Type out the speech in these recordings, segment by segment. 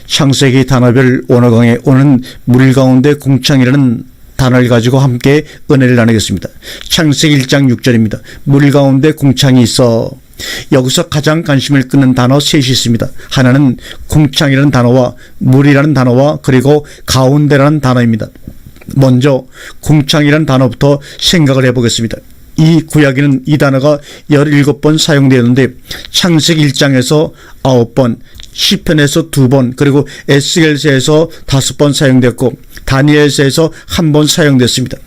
창세기 단어별 원어강에 오는 물 가운데 궁창이라는 단어를 가지고 함께 은혜를 나누겠습니다. 창세기 1장 6절입니다. 물 가운데 궁창이 있어. 여기서 가장 관심을 끄는 단어 셋이 있습니다. 하나는 궁창이라는 단어와 물이라는 단어와 그리고 가운데라는 단어입니다. 먼저 궁창이라는 단어부터 생각을 해보겠습니다. 이 구약에는 이 단어가 17번 사용되었는데 창세기 1장에서 9번, 시편에서 2번, 그리고 에스겔서에서 5번 사용됐고 다니엘서에서 1번 사용됐습니다.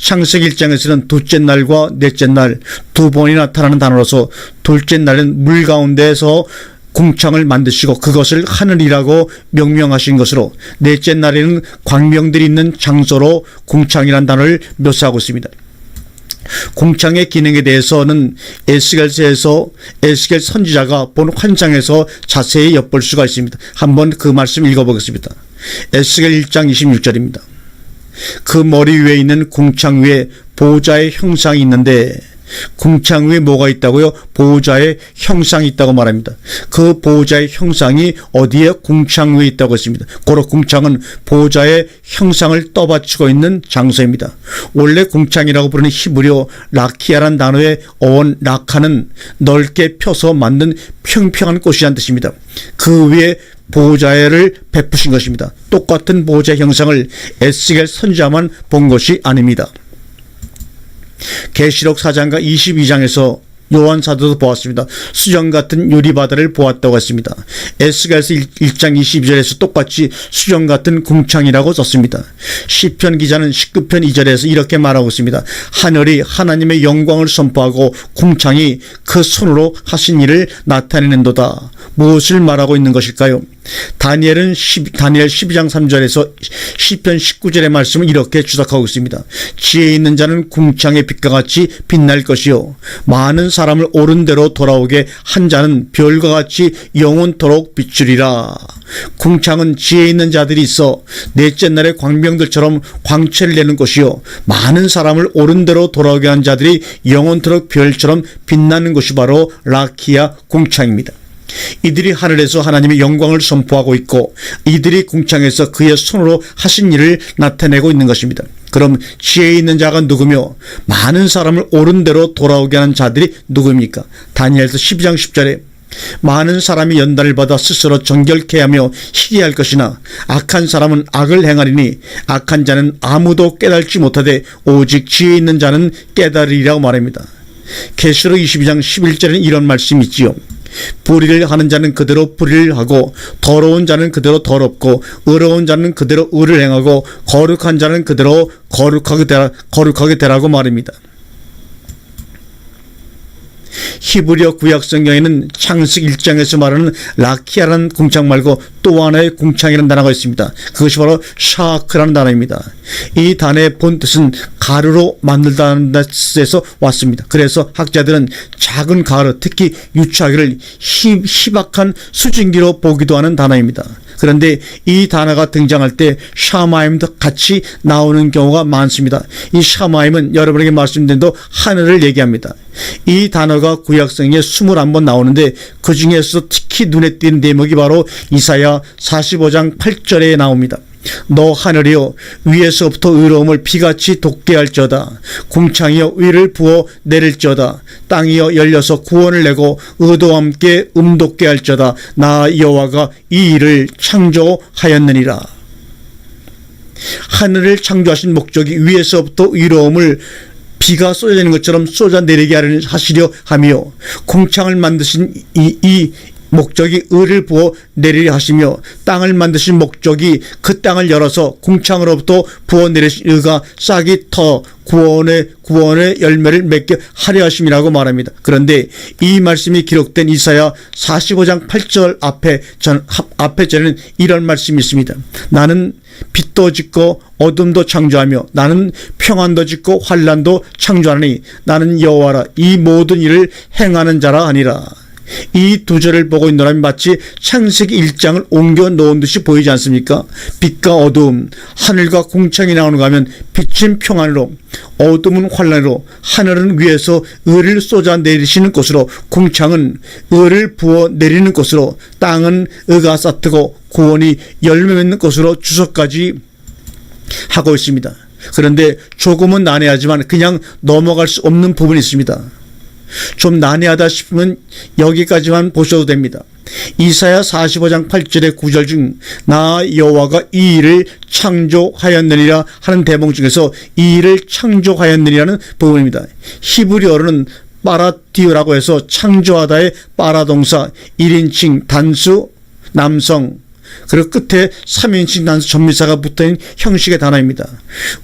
창세기 1장에서는 둘째 날과 넷째 날 두 번이 나타나는 단어로서 둘째 날은 물 가운데에서 궁창을 만드시고 그것을 하늘이라고 명명하신 것으로, 넷째 날에는 광명들이 있는 장소로 궁창이라는 단어를 묘사하고 있습니다. 궁창의 기능에 대해서는 에스겔서에서 에스겔 선지자가 본 환상에서 자세히 엿볼 수가 있습니다. 한번 그 말씀 읽어보겠습니다. 에스겔 1장 26절입니다. 그 머리 위에 있는 궁창 위에 보호자의 형상이 있는데, 궁창 위에 뭐가 있다고요? 보호자의 형상이 있다고 말합니다. 그 보호자의 형상이 어디에? 궁창 위에 있다고 했습니다. 고로 궁창은 보호자의 형상을 떠받치고 있는 장소입니다. 원래 궁창이라고 부르는 히브리어 라키아란 단어의 어원 라카는 넓게 펴서 만든 평평한 꽃이란 뜻입니다. 그 위에 보호자를 베푸신 것입니다. 똑같은 보호자 형상을 에스겔 선지자만 본 것이 아닙니다. 계시록 4장과 22장에서 요한 사도도 보았습니다. 수정 같은 유리바다를 보았다고 했습니다. 에스겔서 1장 22절에서 똑같이 수정 같은 궁창이라고 썼습니다. 시편 기자는 19편 2절에서 이렇게 말하고 있습니다. 하늘이 하나님의 영광을 선포하고 궁창이 그 손으로 하신 일을 나타내는도다. 무엇을 말하고 있는 것일까요? 다니엘 12장 3절에서 시편 19절의 말씀을 이렇게 주석하고 있습니다. 지혜 있는 자는 궁창의 빛과 같이 빛날 것이요 많은 사람을 옳은 대로 돌아오게 한 자는 별과 같이 영원토록 비추리라. 궁창은 지혜 있는 자들이 있어 넷째 날의 광명들처럼 광채를 내는 것이요 많은 사람을 옳은 대로 돌아오게 한 자들이 영원토록 별처럼 빛나는 것이 바로 라키아 궁창입니다. 이들이 하늘에서 하나님의 영광을 선포하고 있고 이들이 궁창에서 그의 손으로 하신 일을 나타내고 있는 것입니다. 그럼 지혜 있는 자가 누구며 많은 사람을 옳은 대로 돌아오게 하는 자들이 누구입니까? 다니엘서 12장 10절에 많은 사람이 연단을 받아 스스로 정결케 하며 희게 할 것이나 악한 사람은 악을 행하리니 악한 자는 아무도 깨달지 못하되 오직 지혜 있는 자는 깨달으리라고 말합니다. 계시록 22장 11절에는 이런 말씀이 있지요. 불의를 하는 자는 그대로 불의를 하고 더러운 자는 그대로 더럽고 의로운 자는 그대로 의를 행하고 거룩한 자는 그대로 거룩하게 되라고 말입니다. 히브리어 구약 성경에는 창세기 1장에서 말하는 라키아라는 궁창 말고 또 하나의 궁창이라는 단어가 있습니다. 그것이 바로 샤크라는 단어입니다. 이 단어의 본 뜻은 가루로 만들다는 뜻에서 왔습니다. 그래서 학자들은 작은 가루, 특히 유추하기를 희박한 수증기로 보기도 하는 단어입니다. 그런데 이 단어가 등장할 때 샤마임도 같이 나오는 경우가 많습니다. 이 샤마임은 여러분에게 말씀드린 대로 하늘을 얘기합니다. 이 단어가 구약성에 21번 나오는데 그 중에서 특히 눈에 띄는 대목이 바로 이사야 45장 8절에 나옵니다. 너 하늘이여 위에서부터 의로움을 비같이 돋게 할지어다. 궁창이여 위를 부어 내릴지어다. 땅이여 열려서 구원을 내고 의도와 함께 돋게 할지어다. 나 여호와가 이 일을 창조하였느니라. 하늘을 창조하신 목적이 위에서부터 의로움을 비가 쏟아지는 것처럼 쏟아내리게 하시려 하며 궁창을 만드신 이 목적이 의를 부어 내리려 하시며 땅을 만드신 목적이 그 땅을 열어서 궁창으로부터 부어 내리신 의가 싹이 터 구원의 열매를 맺게 하려 하심이라고 말합니다. 그런데 이 말씀이 기록된 이사야 45장 8절 앞에 전에는 이런 말씀이 있습니다. 나는 빛도 짓고 어둠도 창조하며 나는 평안도 짓고 환난도 창조하니 나는 여호와라 이 모든 일을 행하는 자라 하니라. 이 두 절을 보고 있노라면 마치 창세기 1장을 옮겨 놓은 듯이 보이지 않습니까? 빛과 어두움, 하늘과 궁창이 나오는가 하면 빛은 평안으로, 어둠은 환란으로, 하늘은 위에서 의를 쏟아내리시는 곳으로, 궁창은 의를 부어 내리는 곳으로, 땅은 의가 싹트고 구원이 열매 맺는 곳으로 주석까지 하고 있습니다. 그런데 조금은 난해하지만 그냥 넘어갈 수 없는 부분이 있습니다. 좀 난해하다 싶으면 여기까지만 보셔도 됩니다. 이사야 45장 8절의 9절 중 나 여호와가 이 일을 창조하였느니라 하는 대목 중에서 이 일을 창조하였느니라는 부분입니다. 히브리어로는 파라디오라고 해서 창조하다의 파라동사 1인칭 단수 남성 그리고 끝에 3인칭 단수 전미사가 붙어있는 형식의 단어입니다.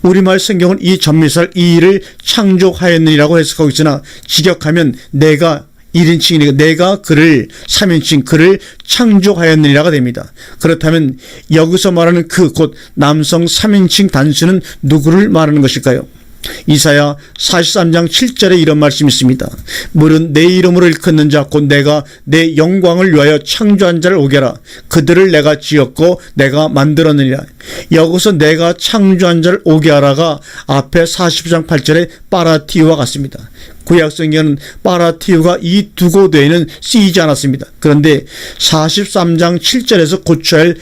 우리말 성경은 이 전미사를 이 일을 창조하였느니라고 해석하고 있으나 직역하면 내가 1인칭이니까 내가 그를 3인칭 그를 창조하였느니라가 됩니다. 그렇다면 여기서 말하는 그 곧 남성 3인칭 단수는 누구를 말하는 것일까요? 이사야 43장 7절에 이런 말씀이 있습니다. 물은 내 이름으로 일컫는 자 곧 내가 내 영광을 위하여 창조한 자를 오게 하라. 그들을 내가 지었고 내가 만들었느니라. 여기서 내가 창조한 자를 오게 하라가 앞에 49장 8절에 파라티우와 같습니다. 구약 성경은 파라티우가 이 두 고대에는 쓰이지 않았습니다. 그런데 43장 7절에서 고쳐야 할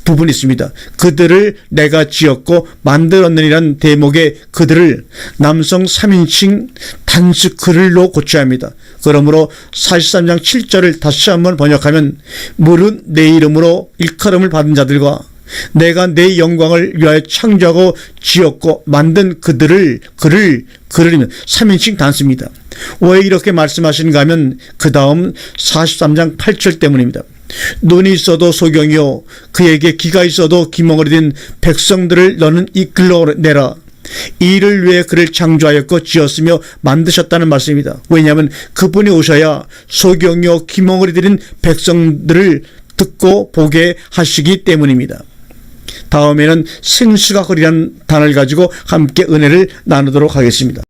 부분이 있습니다. 그들을 내가 지었고 만들었느니라는 대목의 그들을 남성 3인칭 단수 그를로 고쳐야 합니다. 그러므로 43장 7절을 다시 한번 번역하면 물은 내 이름으로 일컬음을 받은 자들과 내가 내 영광을 위하여 창조하고 지었고 만든 그들을 그를 3인칭 단수입니다. 왜 이렇게 말씀하시는가 하면 그 다음 43장 8절 때문입니다. 눈이 있어도 소경이요 그에게 귀가 있어도 기멍을 든 백성들을 너는 이끌어내라. 이 일을 위해 그를 창조하였고 지었으며 만드셨다는 말씀입니다. 왜냐하면 그분이 오셔야 소경이요 기멍을 들인 백성들을 듣고 보게 하시기 때문입니다. 다음에는 생수가 허리라는 단어를 가지고 함께 은혜를 나누도록 하겠습니다.